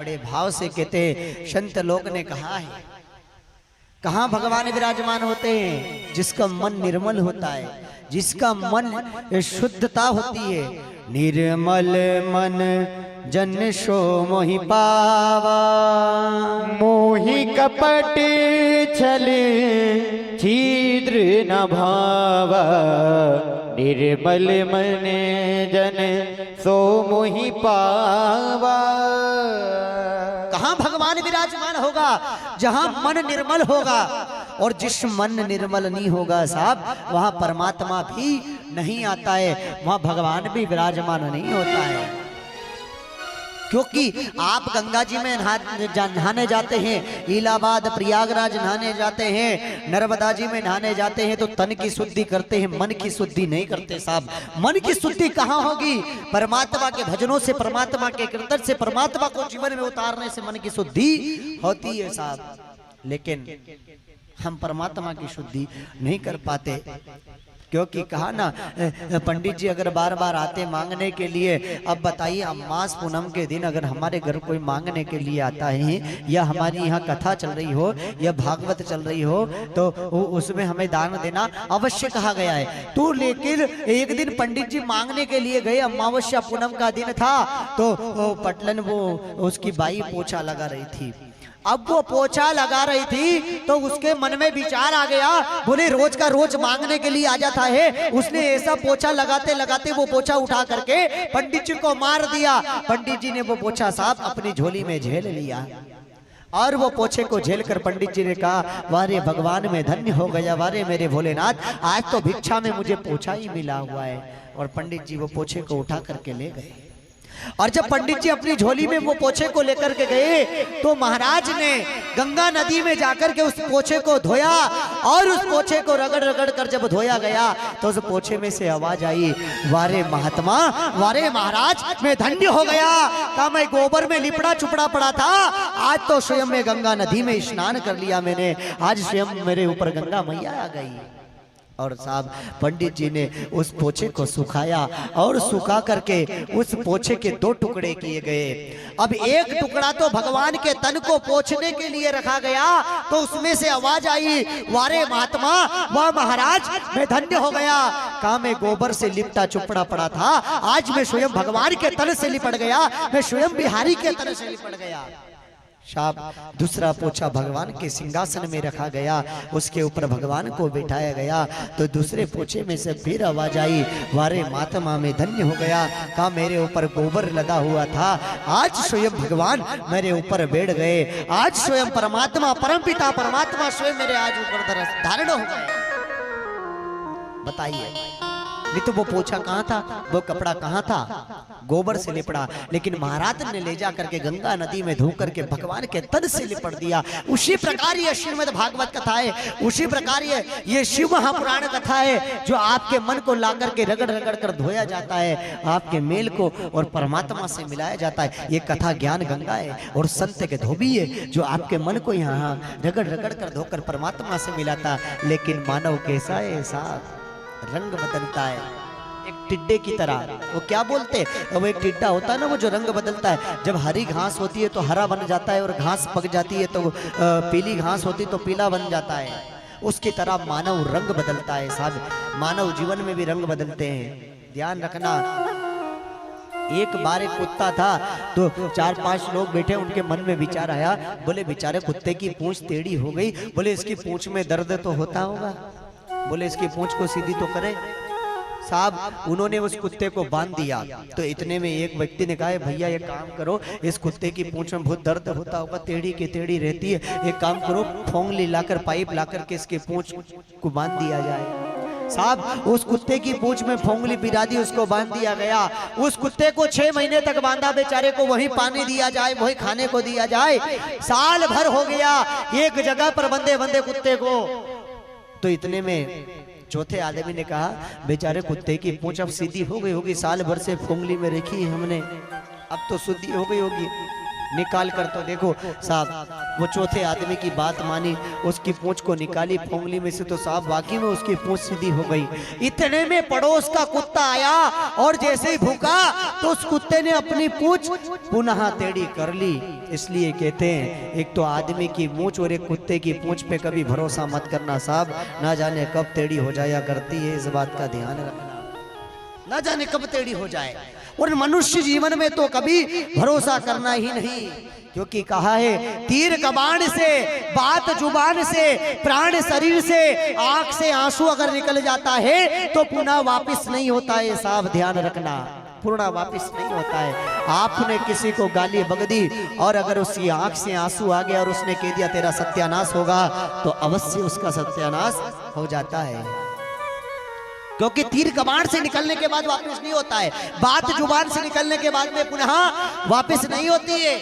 बड़े भाव से कहते हैं, संत लोग ने कहा है, कहाँ भगवान विराजमान होते हैं? जिसका मन निर्मल होता है, जिसका मन शुद्धता होती है। निर्मल मन जन सो मोहि पावा, मोहि कपट छल छिद्र न भावा। निर्मल मन जन सो मोहि पावा। कहाँ भगवान विराजमान होगा? जहाँ मन निर्मल होगा। और जिस मन निर्मल नहीं होगा साहब, वहाँ परमात्मा भी नहीं आता है, वहाँ भगवान भी विराजमान नहीं होता है। क्योंकि आप गंगा जी में नहाने जाते हैं, इलाहाबाद प्रयागराज नहाने जाते हैं, नर्मदा जी में नहाने जाते हैं, तो तन की शुद्धि करते हैं, मन की शुद्धि नहीं करते साहब। मन की शुद्धि कहाँ होगी? परमात्मा के भजनों से, परमात्मा के कीर्तन से, परमात्मा को जीवन में उतारने से मन की शुद्धि होती है साहब। लेकिन हम परमात्मा की शुद्धि नहीं कर पाते, क्योंकि कहा ना पंडित जी अगर बार बार आते मांगने के लिए। अब बताइए, अमास पूनम के दिन अगर हमारे घर कोई मांगने के लिए आता है, या हमारी यहाँ कथा चल रही हो या भागवत चल रही हो, तो उसमें हमें दान देना अवश्य कहा गया है। तो लेकिन एक दिन पंडित जी मांगने के लिए गए, अमावस्या पूनम का दिन था, तो पटलन वो उसकी बाई पोछा लगा रही थी। अब वो पोछा लगा रही थी तो उसके मन में विचार आ गया, बोले रोज का रोज मांगने के लिए आ जाता है। उसने ऐसा पोछा लगाते लगाते वो पोछा उठा करके पंडित जी को मार दिया। पंडित जी ने वो पोछा साहब अपनी झोली में झेल लिया, और वो पोछे को झेल कर पंडित जी ने कहा, वारे भगवान में धन्य हो गया, वारे मेरे भोलेनाथ, आज तो भिक्षा में मुझे पोछा ही मिला हुआ है। और पंडित जी वो पोछे को उठा करके ले गए। और जब पंडित जी अपनी झोली में वो पोछे को लेकर के गए, तो महाराज ने गंगा नदी में जाकर के उस पोछे को धोया, और उस पोछे को रगड़ रगड़ कर जब धोया गया, तो उस पोछे में से आवाज आई, वारे महात्मा, वारे महाराज, मैं धन्य हो गया। कहा मैं गोबर में लिपड़ा चुपड़ा पड़ा था, आज तो स्वयं में गंगा नदी में स्नान कर लिया मैंने, आज स्वयं मेरे ऊपर गंगा मैया आ गई। और साहब पंडित जी ने उस पोछे को सुखाया, और सुखा करके उस पोछे के 2 टुकड़े किए गए। अब एक टुकड़ा तो भगवान के तन को पोछने के लिए रखा गया, तो उसमें से आवाज आई, वारे महात्मा, वाह महाराज, मैं धन्य हो गया। कहा मैं गोबर से लिपटा चुपड़ा पड़ा था, आज मैं स्वयं भगवान के तन से लिपट गया, मैं स्वयं बिहारी के तन से लिपट गया। साहब दूसरा पोछा भगवान के सिंहासन में रखा गया, उसके ऊपर भगवान को बिठाया गया, तो दूसरे पोछे में से फिर आवाज आई, वारे महात्मा में धन्य हो गया। कहा मेरे ऊपर गोबर लगा हुआ था, आज स्वयं भगवान मेरे ऊपर बैठ गए, आज स्वयं परमात्मा, परमपिता परमात्मा स्वयं मेरे आज ऊपर धारण हो गए। बताइए, नहीं तो वो पोछा कहाँ था, वो कपड़ा कहाँ था? गोबर से लिपड़ा। लेकिन महाराज ने ले जा करके गंगा नदी में धो करके भगवान के तन से लिपट दिया। उसी प्रकार ये श्रीमद् भागवत कथा है, उसी प्रकार ये शिव महापुराण कथा है, जो आपके मन को ला करके रगड़ रगड़ कर धोया जाता है, आपके मेल को और परमात्मा से मिलाया जाता है। ये कथा ज्ञान गंगा है और संत के धोबी है, जो आपके मन को यहाँ रगड़ रगड़ कर धोकर परमात्मा से मिलाता। लेकिन मानव कैसा है साहब, रंग बदलता है एक टिड्डे की तरह। वो क्या बोलते हैं, वो एक टिड्डा होता है ना, वो जो रंग बदलता है। जब हरी घास होती है तो हरा बन जाता है, और घास पक जाती है तो पीली घास होती तो पीला बन जाता है। उसकी तरह मानव रंग बदलता है साहब, मानव जीवन में भी रंग बदलते हैं। ध्यान रखना, एक बार एक कुत्ता था, तो 4-5 लोग बैठे, उनके मन में विचार आया, बोले बेचारे कुत्ते की पूंछ टेढ़ी हो गई, बोले इसकी पूंछ में दर्द तो होता होगा, बोले इसकी पूंछ को सीधी तो करें। साहब उन्होंने उस कुत्ते को बांध दिया। तो इतने में एक व्यक्ति ने कहा, भैया ये काम करो, इस कुत्ते की पूंछ में बहुत दर्द होता होगा, टेढ़ी की टेढ़ी रहती है, एक काम करो, फोंगली लाकर, पाइप लाकर के इसके पूंछ को बांध दिया जाए। साहब उस कुत्ते की पूंछ में फोंगली पिरा दी, उसको बांध दिया गया। उस कुत्ते को 6 महीने तक बांधा, बेचारे को वही पानी दिया जाए, वही खाने को दिया जाए। साल भर हो गया एक जगह पर बंधे बंधे कुत्ते को। तो इतने में चौथे आदमी ने कहा, बेचारे कुत्ते की पूंछ अब सीधी हो गई होगी, साल भर से फोंगली में रखी है हमने, अब तो शुद्धि हो गई होगी। निकाल कर तो देखो साहब, वो चौथे आदमी की बात मानी, उसकी पूंछ को निकाली पोंगली में से, तो साहब वाकई में उसकी पूंछ सीधी हो गई। इतने में पड़ोस का कुत्ता आया और जैसे ही भूखा तो उस कुत्ते ने अपनी पूंछ पुनः टेढ़ी कर ली। इसलिए कहते हैं एक तो आदमी की मूंछ और एक कुत्ते की पूंछ पे कभी भरोसा मत करना साहब, ना जाने कब टेढ़ी हो जाया करती है, इस बात का ध्यान रखना, ना जाने कब टेढ़ी हो जाए। और मनुष्य जीवन में तो कभी भरोसा करना ही नहीं, क्योंकि कहा है तीर कबाड़ से, बात जुबान से, प्राण शरीर से, आंख से आंसू अगर निकल जाता है तो पुनः वापस नहीं होता है साहब, ध्यान रखना, पूर्ण वापस नहीं होता है। आपने किसी को गाली बक दी और अगर उसकी आंख से आंसू आ गया और उसने कह दिया तेरा सत्यानाश होगा, तो अवश्य उसका सत्यानाश हो जाता है, क्योंकि तीर कमांड से निकलने के बाद वापस नहीं होता है, बात जुबान से निकलने के बाद में पुनः वापस नहीं होती है।